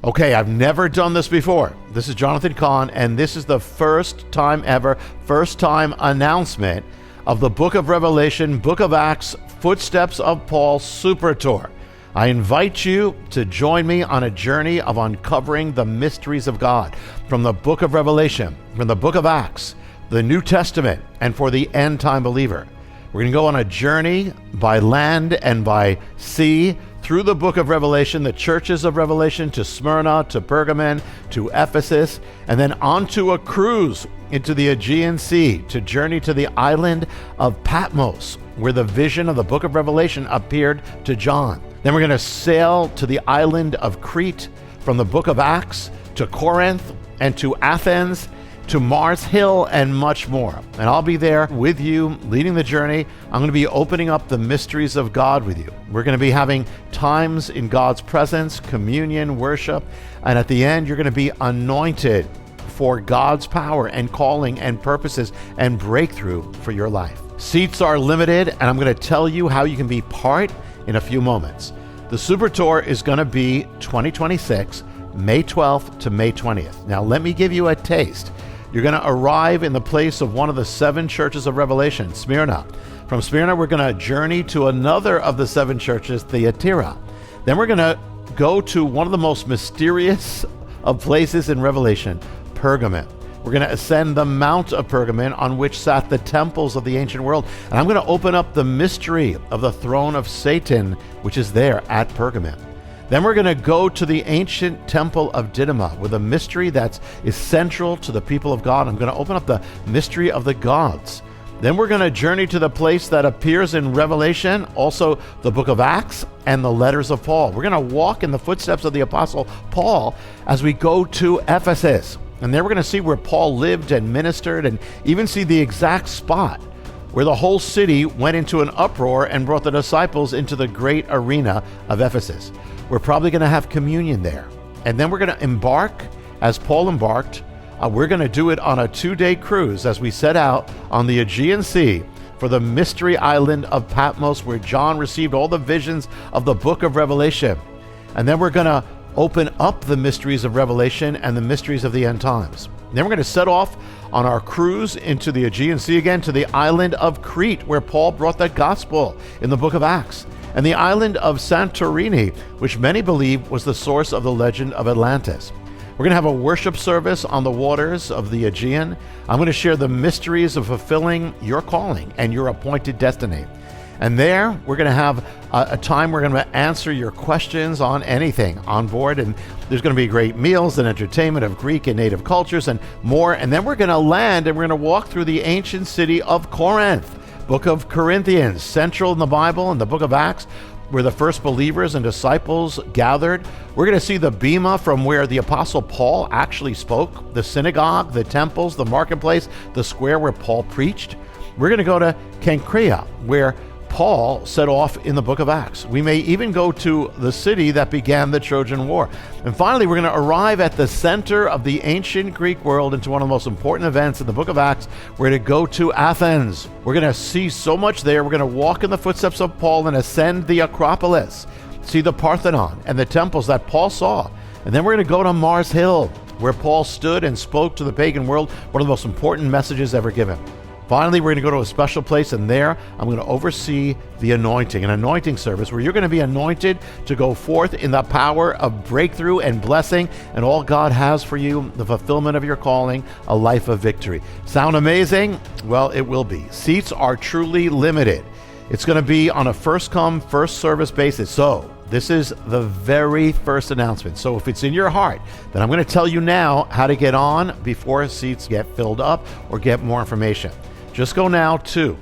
Okay, I've never done this before. This is Jonathan Cahn, and this is the first time announcement of the Book of Revelation, Book of Acts, Footsteps of Paul Super Tour. I invite you to join me on a journey of uncovering the mysteries of God from the Book of Revelation, from the Book of Acts, the New Testament, and for the end-time believer. We're going to go on a journey by land and by sea through the book of Revelation, the churches of Revelation, to Smyrna, to Pergamon, to Ephesus, and then onto a cruise into the Aegean Sea to journey to the island of Patmos, where the vision of the book of Revelation appeared to John. Then we're going to sail to the island of Crete from the book of Acts to Corinth and to Athens, to Mars Hill, and much more. And I'll be there with you, leading the journey. I'm going to be opening up the mysteries of God with you. We're going to be having times in God's presence, communion, worship, and at the end, you're going to be anointed for God's power and calling and purposes and breakthrough for your life. Seats are limited, and I'm going to tell you how you can be part in a few moments. The Super Tour is going to be 2026, May 12th to May 20th. Now, let me give you a taste. You're going to arrive in the place of one of the 7 churches of Revelation, Smyrna. From Smyrna, we're going to journey to another of the 7 churches, Thyatira. Then we're going to go to one of the most mysterious of places in Revelation, Pergamon. We're going to ascend the Mount of Pergamon, on which sat the temples of the ancient world. And I'm going to open up the mystery of the throne of Satan, which is there at Pergamon. Then we're going to go to the ancient temple of Didyma with a mystery that is central to the people of God. I'm going to open up the mystery of the gods. Then we're going to journey to the place that appears in Revelation, also the book of Acts and the letters of Paul. We're going to walk in the footsteps of the apostle Paul as we go to Ephesus. And there we're going to see where Paul lived and ministered, and even see the exact spot where the whole city went into an uproar and brought the disciples into the great arena of Ephesus. We're probably going to have communion there. And then we're going to embark as Paul embarked. We're going to do it on a 2-day cruise as we set out on the Aegean Sea for the mystery island of Patmos, where John received all the visions of the book of Revelation. And then we're going to open up the mysteries of Revelation and the mysteries of the end times. Then we're going to set off on our cruise into the Aegean Sea again to the island of Crete, where Paul brought the gospel in the book of Acts, and the island of Santorini, which many believe was the source of the legend of Atlantis. We're going to have a worship service on the waters of the Aegean. I'm going to share the mysteries of fulfilling your calling and your appointed destiny. And there, we're going to have a time we're going to answer your questions on anything on board. And there's going to be great meals and entertainment of Greek and native cultures and more. And then we're going to land and we're going to walk through the ancient city of Corinth, book of Corinthians, central in the Bible, and the book of Acts, where the first believers and disciples gathered. We're going to see the bema from where the apostle Paul actually spoke, the synagogue, the temples, the marketplace, the square where Paul preached. We're going to go to Cenchrae, where Paul set off in the book of Acts. We may even go to the city that began the Trojan War. And finally, we're going to arrive at the center of the ancient Greek world, into one of the most important events in the book of Acts. We're going to go to Athens. We're going to see so much there. We're going to walk in the footsteps of Paul and ascend the Acropolis, see the Parthenon and the temples that Paul saw. And then we're going to go to Mars Hill, where Paul stood and spoke to the pagan world, one of the most important messages ever given. Finally, we're going to go to a special place, and there I'm going to oversee the anointing, an anointing service where you're going to be anointed to go forth in the power of breakthrough and blessing and all God has for you, the fulfillment of your calling, a life of victory. Sound amazing? Well, it will be. Seats are truly limited. It's going to be on a first-come, first-service basis. So this is the very first announcement. So if it's in your heart, then I'm going to tell you now how to get on before seats get filled up or get more information. Just go now to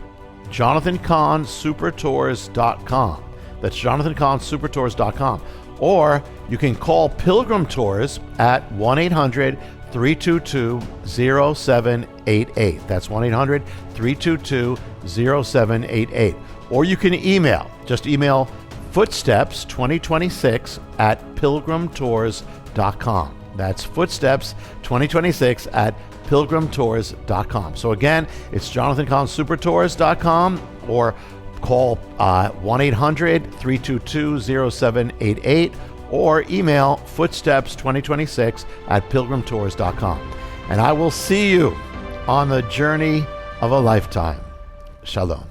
JonathanCahnSuperTours.com. That's JonathanCahnSuperTours.com. Or you can call Pilgrim Tours at 1-800-322-0788. That's 1-800-322-0788. Or you can email. Just email footsteps2026 at pilgrimtours.com. That's footsteps2026 at pilgrimtours.com. So again, it's JonathanCahnSuperTours.com, or call 1-800-322-0788, or email footsteps2026@pilgrimtours.com. And I will see you on the journey of a lifetime. Shalom.